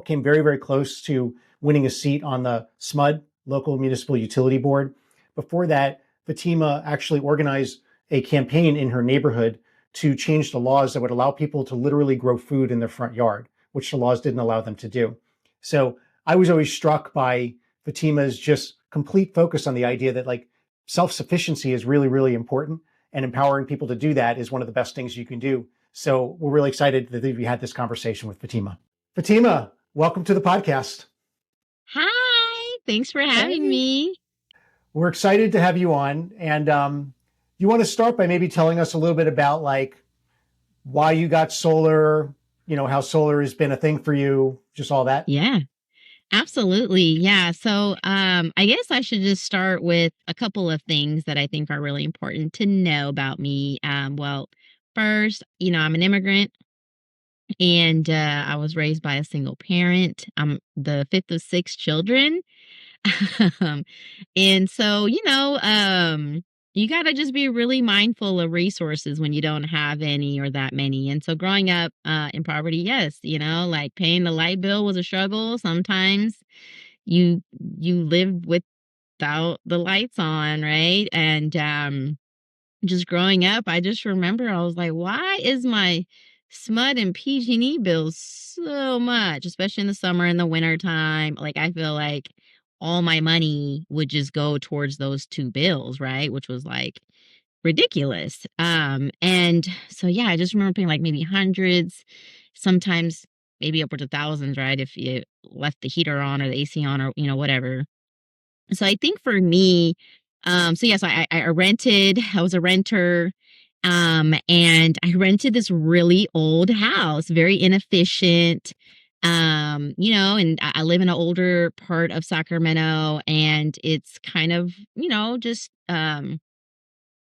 came very, very close to winning a seat on the SMUD, Local Municipal Utility Board. Before that, Fatima actually organized a campaign in her neighborhood to change the laws that would allow people to literally grow food in their front yard, which the laws didn't allow them to do. So I was always struck by Fatima's just complete focus on the idea that like self-sufficiency is really, really important. And empowering people to do that is one of the best things you can do. So we're really excited that we had this conversation with Fatima. Fatima, welcome to the podcast. Hi, thanks for having me. We're excited to have you on. And you want to start by maybe telling us a little bit about like why you got solar, you know, how solar has been a thing for you, just all that. Yeah, absolutely. Yeah. So I guess I should just start with a couple of things that I think are really important to know about me. Well, first, I'm an immigrant and I was raised by a single parent. I'm the 5th of 6 children. And so, you got to just be really mindful of resources when you don't have any or that many. And so growing up in poverty, yes, like paying the light bill was a struggle. Sometimes you lived without the lights on, right? And just growing up, I just remember I was like, why is my SMUD and PG&E bills so much, especially in the summer and the winter time? Like, I feel like all my money would just go towards those 2 bills, right? Which was like ridiculous. And so, yeah, I just remember paying like maybe hundreds, sometimes maybe upwards of thousands, right? If you left the heater on or the AC on or, whatever. So I think for me, So yes, I rented. I was a renter, and I rented this really old house, very inefficient. And I live in an older part of Sacramento, and it's kind of,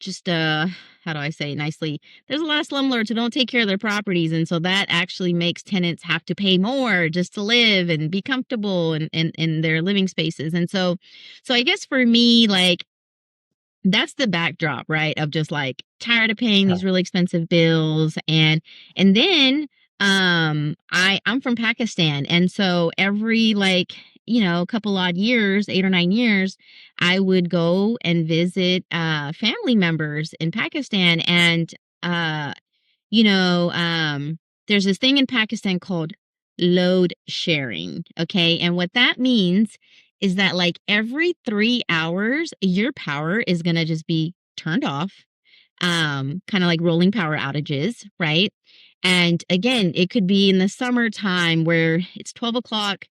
just how do I say it nicely? There's a lot of slumlords who don't take care of their properties, and so that actually makes tenants have to pay more just to live and be comfortable in their living spaces. And so I guess for me, like, that's the backdrop, right? Of just like tired of paying Yeah. these really expensive bills. And then I'm from Pakistan. And so every couple odd years, 8 or 9 years, I would go and visit family members in Pakistan. And uh you know, there's this thing in Pakistan called load sharing. Okay. And what that means is that, like, every 3 hours, your power is going to just be turned off, kind of like rolling power outages, right? And again, it could be in the summertime where it's 12 o'clock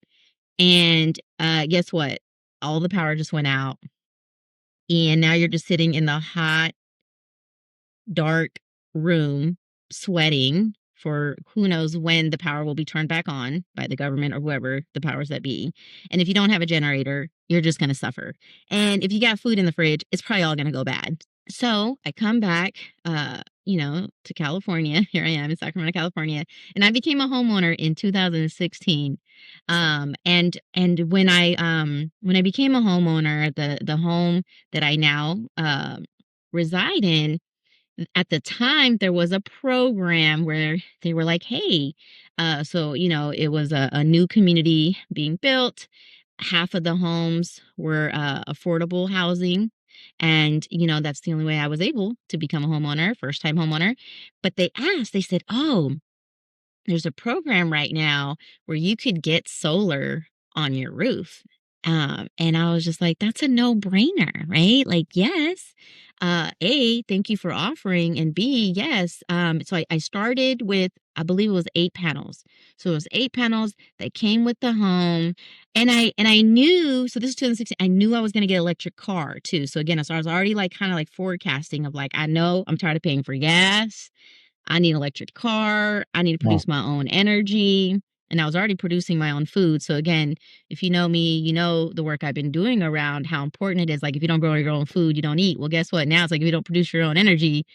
and guess what? All the power just went out. And now you're just sitting in the hot, dark room sweating for who knows when the power will be turned back on by the government or whoever the powers that be. And if you don't have a generator, you're just going to suffer. And if you got food in the fridge, it's probably all going to go bad. So I come back, to California. Here I am in Sacramento, California, and I became a homeowner in 2016. And when I became a homeowner, the home that I now reside in, at the time there was a program where they were like, hey, it was a new community being built. Half of the homes were affordable housing, and that's the only way I was able to become a homeowner, first time homeowner. But they said, oh, there's a program right now where you could get solar on your roof. And I was just like, that's a no-brainer, right? Like, yes. A, thank you for offering, and B, yes. So I started with, I believe it was 8 panels. So it was 8 panels that came with the home. And I knew, so this is 2016, I knew I was going to get an electric car too. So again, so I was already like kind of like forecasting of like, I know I'm tired of paying for gas. I need an electric car. I need to Wow. produce my own energy. And I was already producing my own food. So again, if you know me, you know the work I've been doing around how important it is. Like, if you don't grow your own food, you don't eat. Well, guess what? Now it's like, if you don't produce your own energy,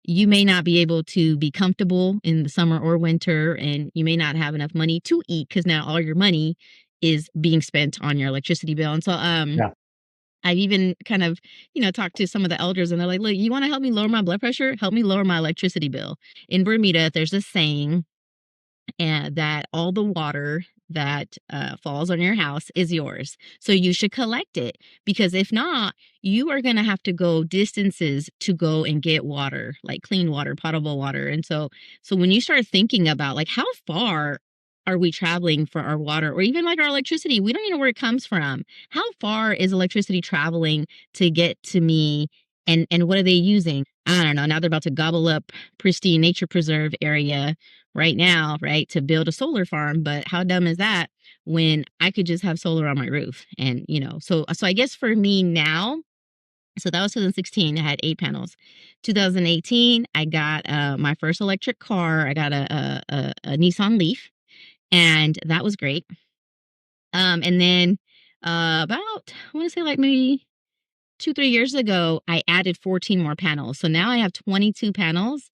you may not be able to be comfortable in the summer or winter, and you may not have enough money to eat because now all your money is being spent on your electricity bill. And so Yeah. I've even kind of, talked to some of the elders, and they're like, look, you want to help me lower my blood pressure? Help me lower my electricity bill. In Bermuda, there's this saying, and that all the water that falls on your house is yours. So you should collect it, because if not, you are going to have to go distances to go and get water, like clean water, potable water. And so when you start thinking about like how far are we traveling for our water, or even like our electricity, we don't even know where it comes from. How far is electricity traveling to get to me? And what are they using? I don't know. Now they're about to gobble up pristine nature preserve area right now, right, to build a solar farm. But how dumb is that when I could just have solar on my roof? And so I guess for me now, so that was 2016. I had 8 panels. 2018, I got my first electric car. I got a Nissan Leaf, and that was great. And then about, I want to say like maybe 2-3 years ago, I added 14 more panels. So now I have 22 panels.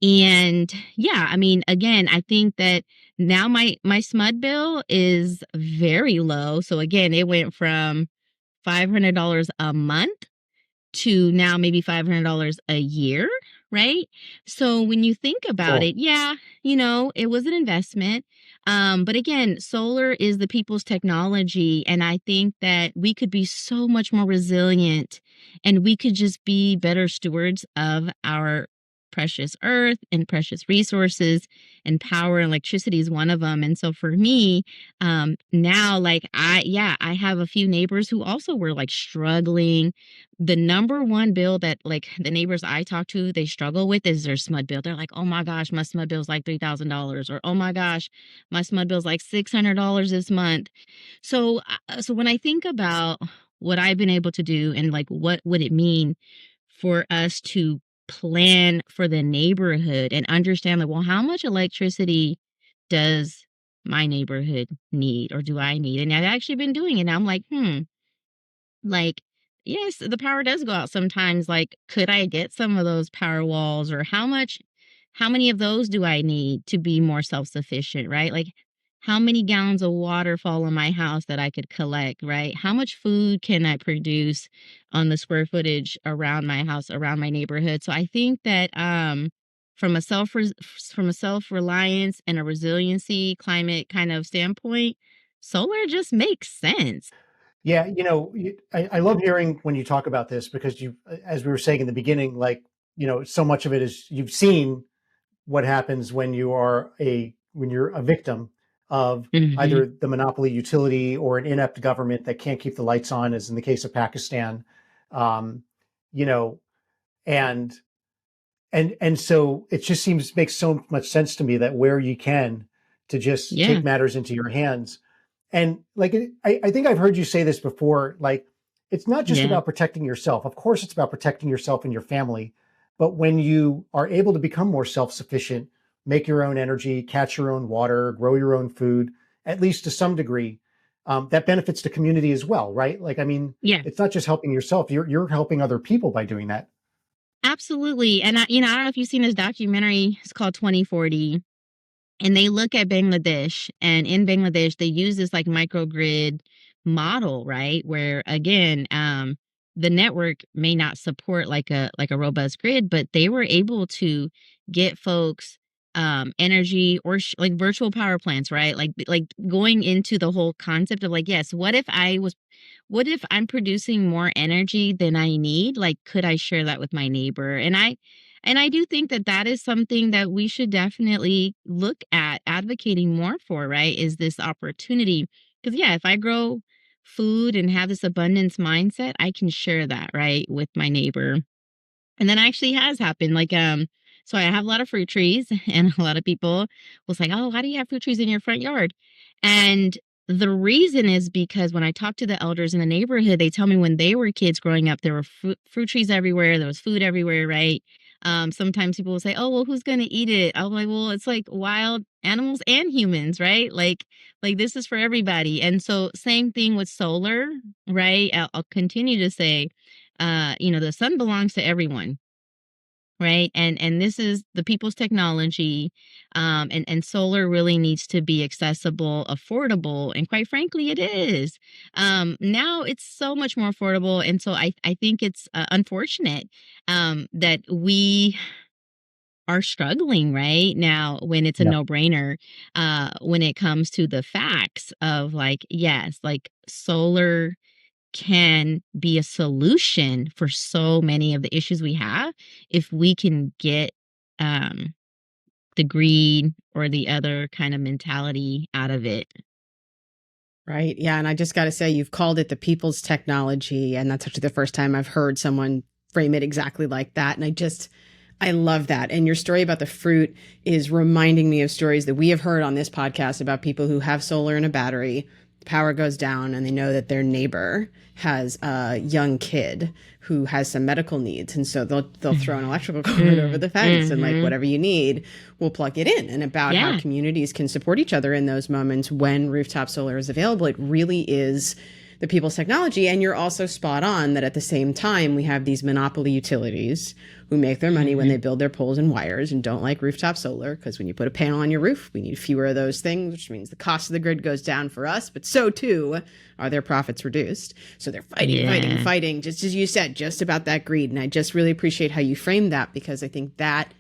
And yeah, I mean, again, I think that now my SMUD bill is very low. So again, it went from $500 a month to now maybe $500 a year, right? So when you think about Cool. it, yeah, it was an investment. But again, solar is the people's technology. And I think that we could be so much more resilient, and we could just be better stewards of our precious earth and precious resources, and power and electricity is one of them. And so for me, now, like, I have a few neighbors who also were like struggling. The number one bill that, like, the neighbors I talk to, they struggle with is their SMUD bill. They're like, oh my gosh, my SMUD bill is like $3,000, or oh my gosh, my SMUD bill is like $600 this month. So when I think about what I've been able to do and like what would it mean for us to plan for the neighborhood and understand like, well, how much electricity does my neighborhood need or do I need? And I've actually been doing it. And I'm like, yes, the power does go out sometimes. Like, could I get some of those power walls or how many of those do I need to be more self-sufficient, right? Like, how many gallons of water fall in my house that I could collect, right? How much food can I produce on the square footage around my house, around my neighborhood? So I think that from a self-reliance and a resiliency climate kind of standpoint, solar just makes sense. Yeah, I love hearing when you talk about this because as we were saying in the beginning, like, so much of it is you've seen what happens when you're a victim of Hmm. either the monopoly utility or an inept government that can't keep the lights on, as in the case of Pakistan. Um, you know, and so it just makes so much sense to me that where you can to just Yeah. take matters into your hands. And like, I think I've heard you say this before, like, it's not just Yeah. about protecting yourself. Of course, it's about protecting yourself and your family. But when you are able to become more self-sufficient, make your own energy, catch your own water, grow your own food, at least to some degree, that benefits the community as well, right? Like, I mean, Yeah. it's not just helping yourself, you're helping other people by doing that. Absolutely. And I don't know if you've seen this documentary. It's called 2040. And they look at Bangladesh, and in Bangladesh, they use this like microgrid model, right? Where again, the network may not support like a robust grid, but they were able to get folks energy or like virtual power plants, right? Like going into the whole concept of like, yes, what if I'm producing more energy than I need? Like, could I share that with my neighbor? And I do think that that is something that we should definitely look at advocating more for, right? Is this opportunity? Because, yeah, if I grow food and have this abundance mindset, I can share that, right, with my neighbor. And that actually has happened. So I have a lot of fruit trees, and a lot of people was like, "Oh, why do you have fruit trees in your front yard?" And the reason is because when I talk to the elders in the neighborhood, they tell me when they were kids growing up, there were fruit trees everywhere, there was food everywhere, right? Sometimes people will say, "Oh, well, who's going to eat it?" I'm like, "Well, it's like wild animals and humans, right? Like this is for everybody." And so, same thing with solar, right? I'll continue to say the sun belongs to everyone, right? And this is the people's technology, and solar really needs to be accessible, affordable, and quite frankly, it is. Now it's so much more affordable, and so I think it's unfortunate that we are struggling right now when it's a Yeah. no-brainer when it comes to the facts of like, yes, like solar can be a solution for so many of the issues we have if we can get um, the greed or the other kind of mentality out of it. Right. Yeah. And I just got to say, you've called it the people's technology. And that's actually the first time I've heard someone frame it exactly like that. And I love that. And your story about the fruit is reminding me of stories that we have heard on this podcast about people who have solar and a battery. The power goes down and they know that their neighbor has a young kid who has some medical needs. And so they'll throw an electrical cord over the fence and like, whatever you need, we'll plug it in. And about how Yeah. communities can support each other in those moments when rooftop solar is available. It really is the people's technology. And you're also spot on that at the same time, we have these monopoly utilities who make their money when they build their poles and wires and don't like rooftop solar, because when you put a panel on your roof, we need fewer of those things, which means the cost of the grid goes down for us, but so too are their profits reduced. So they're fighting, just as you said, just about that greed. And I just really appreciate how you framed that, because I think that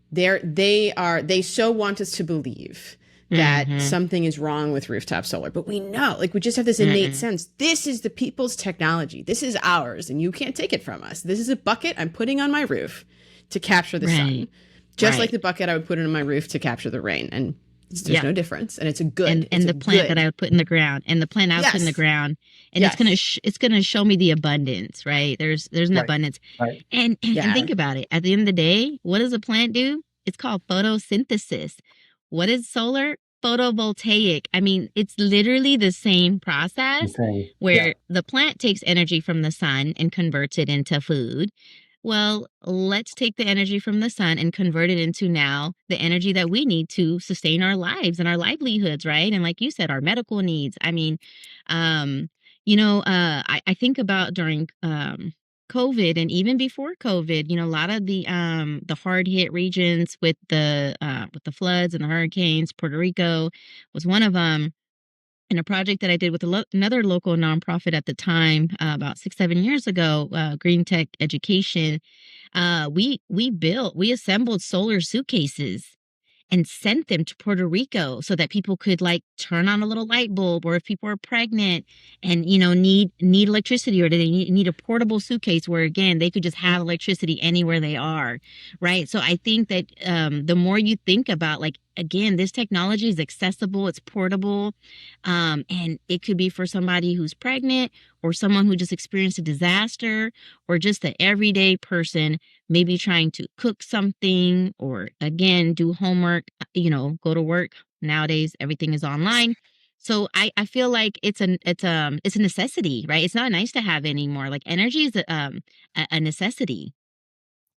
they so want us to believe that something is wrong with rooftop solar. But we know, like, we just have this innate sense. This is the people's technology. This is ours, and you can't take it from us. This is a bucket I'm putting on my roof to capture the sun. Just like the bucket I would put on my roof to capture the rain. And there's no difference. And it's a good. And the plant that I would put in the ground, and the plant I would put in the ground, and it's gonna show me the abundance, right? There's an abundance. Right. And think about it. At the end of the day, what does a plant do? It's called photosynthesis. What is solar? photovoltaic. I mean, it's literally the same process Okay. where the plant takes energy from the sun and converts it into food. Well, let's take the energy from the sun and convert it into now the energy that we need to sustain our lives and our livelihoods, right? And like you said, our medical needs. I mean, um, I think about during COVID and even before COVID, a lot of the hard hit regions with the floods and the hurricanes, Puerto Rico was one of them. In a project that I did with another local nonprofit at the time, about 6, 7 years ago, Green Tech Education, we assembled solar suitcases and sent them to Puerto Rico so that people could like turn on a little light bulb, or if people are pregnant and need electricity, or they need a portable suitcase where again they could just have electricity anywhere they are, right? So I think that the more you think about, like, again, this technology is accessible, it's portable, and it could be for somebody who's pregnant or someone who just experienced a disaster, or just the everyday person maybe trying to cook something, or again do homework, go to work. Nowadays everything is online. So I feel like it's a necessity, right? It's not nice to have anymore. Like, energy is a necessity.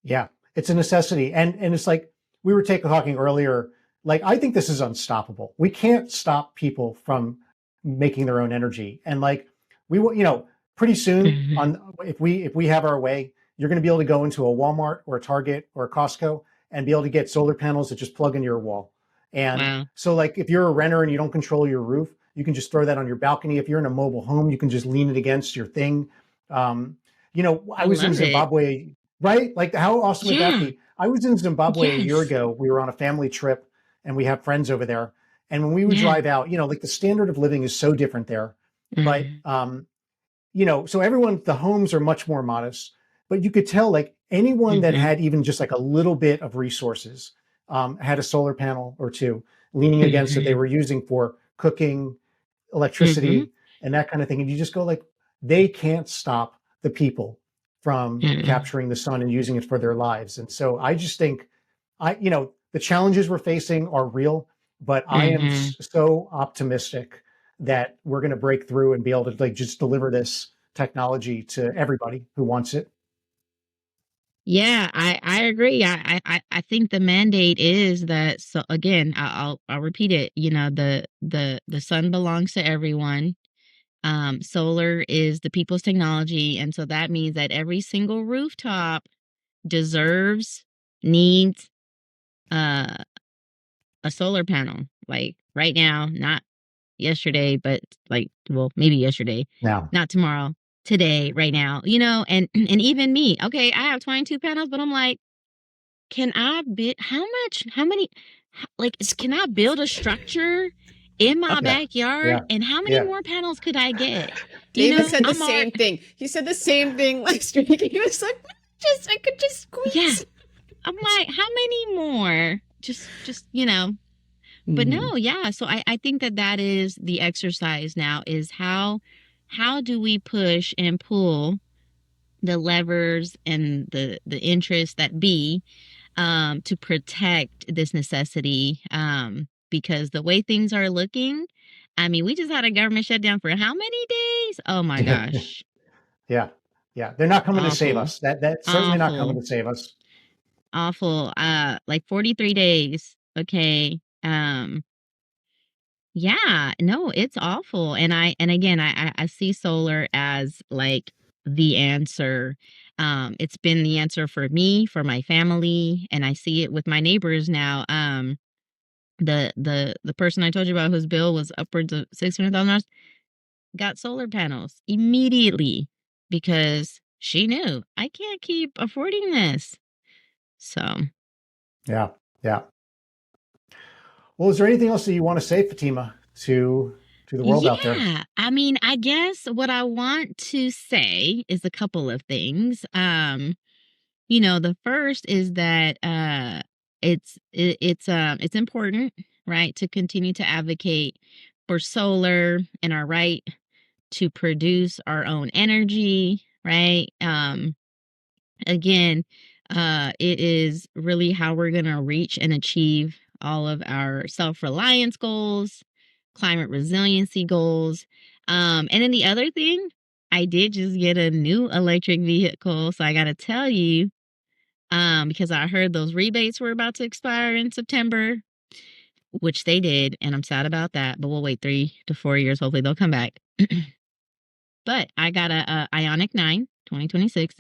Yeah, it's a necessity. And it's like we were talking earlier, like, I think this is unstoppable. We can't stop people from making their own energy. And like, we will, pretty soon if we have our way, you're going to be able to go into a Walmart or a Target or a Costco and be able to get solar panels that just plug into your wall. And Wow. so like, if you're a renter and you don't control your roof, you can just throw that on your balcony. If you're in a mobile home, you can just lean it against your thing. I was in love it. Zimbabwe, right? Like, how awesome would that Yeah. be? I was in Zimbabwe a year Yes. ago. We were on a family trip and we have friends over there. And when we would Yeah. drive out, like, the standard of living is so different there. But, Mhm. so the homes are much more modest, but you could tell, like, anyone that Mhm. had even just like a little bit of resources, had a solar panel or two leaning against that they Mhm. were using for cooking, Mhm. electricity, and that kind of thing. And you just go like, they can't stop the people from Mhm. capturing the sun and using it for their lives. And so I just think the challenges we're facing are real, but I am Mhm. so optimistic that we're going to break through and be able to like just deliver this technology to everybody who wants it. Yeah, I agree. I think the mandate is that. So again, I'll repeat it. The sun belongs to everyone. Solar is the people's technology, and so that means that every single rooftop deserves, needs, uh, a solar panel. Like right now, not yesterday, but like, well, maybe yesterday, Now, not tomorrow, today, right now. And even me. Okay, I have 22 panels, but I'm like, can I build how many can I build a structure in my yeah, yeah, backyard, and how many yeah. more panels could I get? David said the I'm already, same thing. He said the same thing last week. He was like, I could just squeeze. yeah. I'm like, how many more? But no, yeah. So I think that is the exercise now, is how do we push and pull the levers and the interests that be, to protect this necessity, because the way things are looking, I mean, we just had a government shutdown for how many days? Oh my gosh. Yeah, yeah. They're not coming to save Awful. us. That's certainly not Awful. coming to save us. Awful. Like 43 days. Okay. Yeah, no, it's awful. And again, I see solar as like the answer. It's been the answer for me, for my family, and I see it with my neighbors now. The person I told you about, whose bill was upwards of $600,000, got solar panels immediately because she knew I can't keep affording this. So, Yeah, yeah. Well, is there anything else that you want to say, Fatima, to the world out there? yeah, I mean, I guess what I want to say is a couple of things. The first is that it's important, right, to continue to advocate for solar and our right to produce our own energy, right? Again, it is really how we're going to reach and achieve all of our self-reliance goals, climate resiliency goals. And then the other thing, I did just get a new electric vehicle. So I got to tell you, because I heard those rebates were about to expire in September, which they did. And I'm sad about that, but we'll wait 3 to 4 years. Hopefully they'll come back. But I got a Ioniq 9 2026.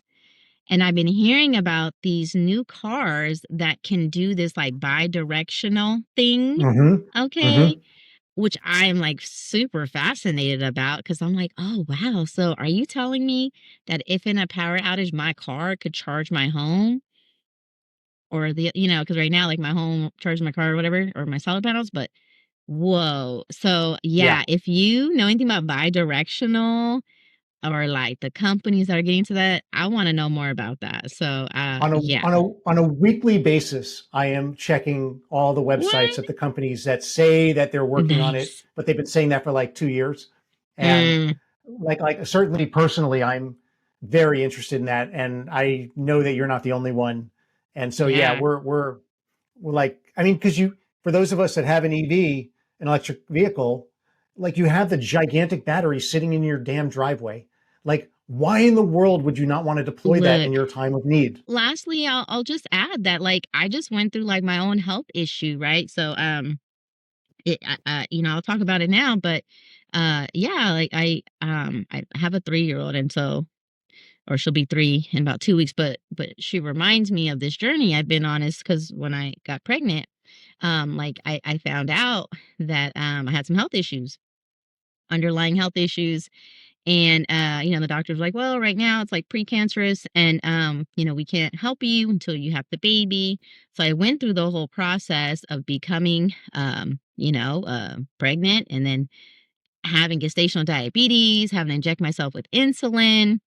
And I've been hearing about these new cars that can do this like bi-directional thing. Mm-hmm. Okay. Mm-hmm. Which I'm like super fascinated about because I'm like, oh, wow. So are you telling me that if in a power outage, my car could charge my home or because right now, like my home charges my car or whatever, or my solar panels, but whoa. So Yeah. yeah, if you know anything about bi-directional or like the companies that are getting to that, I want to know more about that. So yeah. On a weekly basis, I am checking all the websites What? of the companies that say that they're working on it, Nice. but they've been saying that for like 2 years. And Mm, like certainly personally, I'm very interested in that, and I know that you're not the only one. And so yeah, yeah. we're like, I mean, because for those of us that have an EV, an electric vehicle, like you have the gigantic battery sitting in your damn driveway. Like, why in the world would you not want to deploy that in Look. your time of need? Lastly, I'll just add that like I just went through like my own health issue, right? So I'll talk about it now, but yeah, like I have a 3-year-old, and so or she'll be 3 in about 2 weeks, but she reminds me of this journey I've been on is because when I got pregnant, like I found out that I had some health issues, underlying health issues. And the doctor's like, well, right now it's like precancerous, and we can't help you until you have the baby. So I went through the whole process of becoming pregnant, and then having gestational diabetes, having to inject myself with insulin.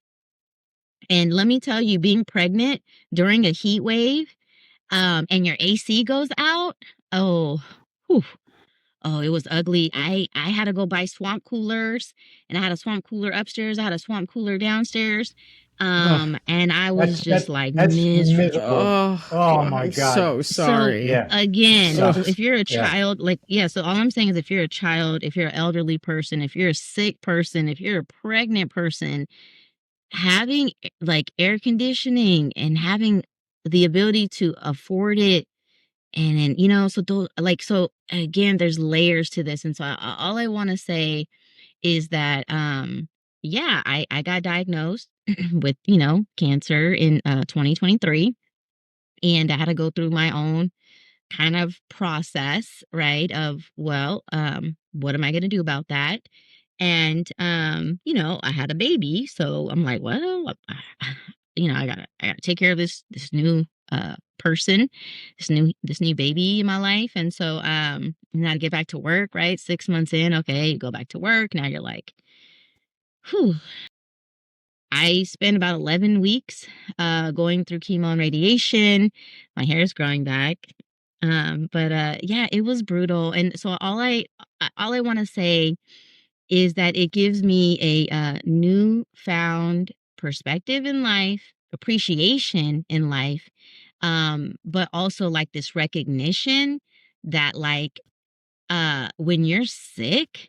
And let me tell you, being pregnant during a heat wave, and your AC goes out, oh, whew. Oh, it was ugly. I had to go buy swamp coolers, and I had a swamp cooler upstairs. I had a swamp cooler downstairs. Ugh, And I was just like that's miserable. miserable. Oh, Oh God, my I'm God. so So sorry. Yeah, it again, sucks. if you're a Yeah, child, like, yeah, so all I'm saying is if you're a child, if you're an elderly person, if you're a sick person, if you're a pregnant person, having like air conditioning and having the ability to afford it. And then, so those, like, so again, there's layers to this. And so all I want to say is that, yeah, I got diagnosed with, cancer in 2023. And I had to go through my own kind of process, right? Of, well, what am I going to do about that? And, I had a baby. So I'm like, well, I gotta take care of this new, person, this new baby in my life. And so, now to get back to work, right? 6 months in, okay, you go back to work. Now you're like, whew. I spent about 11 weeks going through chemo and radiation. My hair is growing back. But yeah, it was brutal. And so all I want to say is that it gives me a newfound perspective in life, appreciation in life, but also like this recognition that like when you're sick,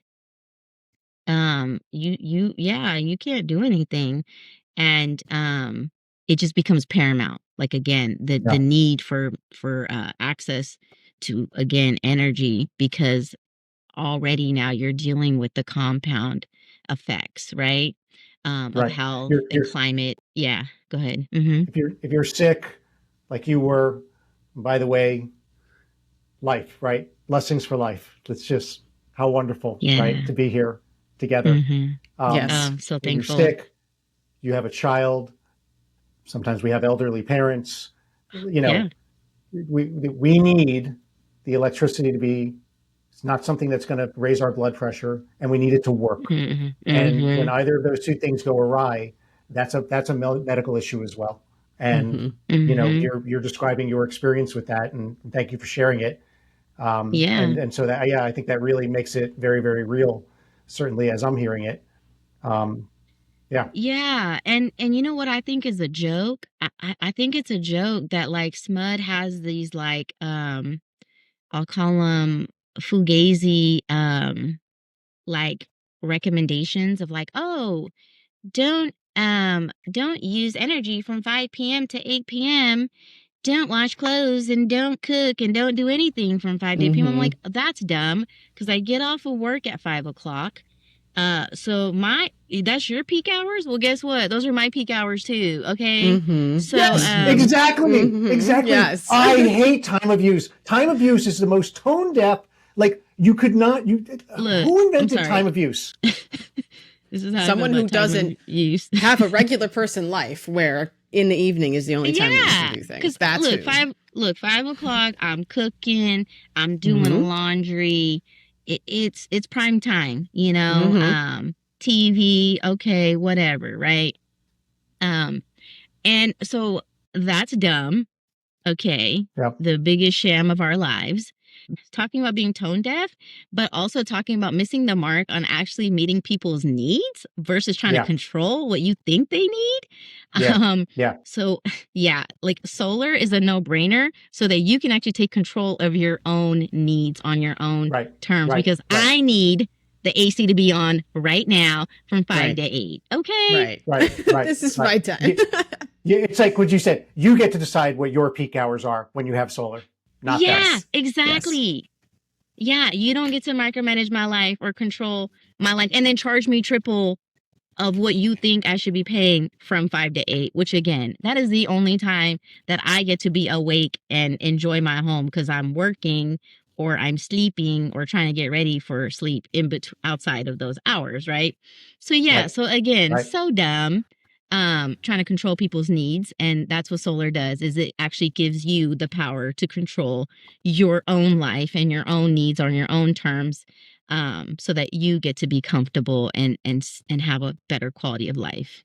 you can't do anything, and it just becomes paramount. Like again, the yeah, need for access to again energy, because already now you're dealing with the compound effects, right? Of right. health You're, and you're, climate. Yeah, go ahead. Hmm. if you're sick, like you were, by the way, life, right? Blessings for life. It's just how wonderful, right, Yeah. to be here together. Hmm. Yes. So If you're thankful. sick, you have a child. Sometimes we have elderly parents. You Yeah. know, we need the electricity to be. It's not something that's going to raise our blood pressure, and we need it to work. Hmm. And Hmm. when either of those two things go awry, that's a medical issue as well. And Hmm. Hmm. you're describing your experience with that, and thank you for sharing it. Yeah. And so that, yeah, I think that really makes it very, very real. Certainly, as I'm hearing it. Um, yeah, Yeah. And you know what I think is a joke? I think it's a joke that like SMUD has these like I'll call them fugazi, like recommendations of like, oh, don't use energy from 5 p.m. to 8 p.m. Don't wash clothes and don't cook and don't do anything from 5 to 8 p.m. I'm like, that's dumb because I get off of work at 5 o'clock. So that's your peak hours? Well, guess what? Those are my peak hours too. Okay. So, yes, exactly. Yes. I hate time of use. Time of use is the most tone deaf. Like you could not, Look, who invented I'm sorry. time of use? This is how Someone who doesn't have a regular person life where in the evening is the only time you can do things. That's look, 5 o'clock, I'm cooking, I'm doing laundry. It's prime time, you know, TV, okay, whatever, right? And so that's dumb. Okay. Yep. The biggest sham of our lives. Talking about being tone deaf, but also talking about missing the mark on actually meeting people's needs versus trying to control what you think they need. So yeah, like solar is a no-brainer so that you can actually take control of your own needs on your own terms because I need the AC to be on right now from 5 to 8. Okay. Right. This is my time. Yeah, it's like what you said. You get to decide what your peak hours are when you have solar. Not us. Exactly. Yeah, you don't get to micromanage my life or control my life and then charge me triple of what you think I should be paying from 5 to 8, which again, that is the only time that I get to be awake and enjoy my home because I'm working or I'm sleeping or trying to get ready for sleep outside of those hours, right? So so again, so dumb. Trying to control people's needs. And that's what solar does, is it actually gives you the power to control your own life and your own needs on your own terms, so that you get to be comfortable and have a better quality of life.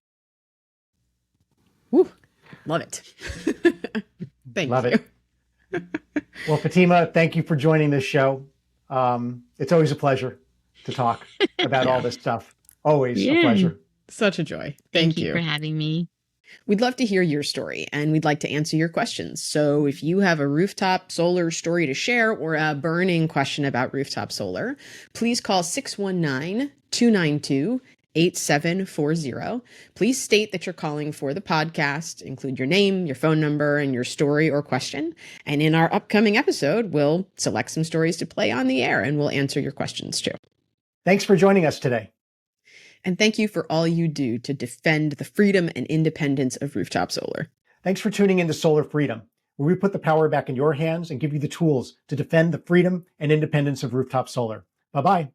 Woo, love it. Love you. It. Well, Fatima, thank you for joining this show. It's always a pleasure to talk about all this stuff. Always a pleasure. Such a joy. Thank you for having me. We'd love to hear your story and we'd like to answer your questions. So if you have a rooftop solar story to share or a burning question about rooftop solar, please call 619-292-8740. Please state that you're calling for the podcast, include your name, your phone number, and your story or question. And in our upcoming episode, we'll select some stories to play on the air and we'll answer your questions too. Thanks for joining us today. And thank you for all you do to defend the freedom and independence of rooftop solar. Thanks for tuning into Solar Freedom, where we put the power back in your hands and give you the tools to defend the freedom and independence of rooftop solar. Bye-bye.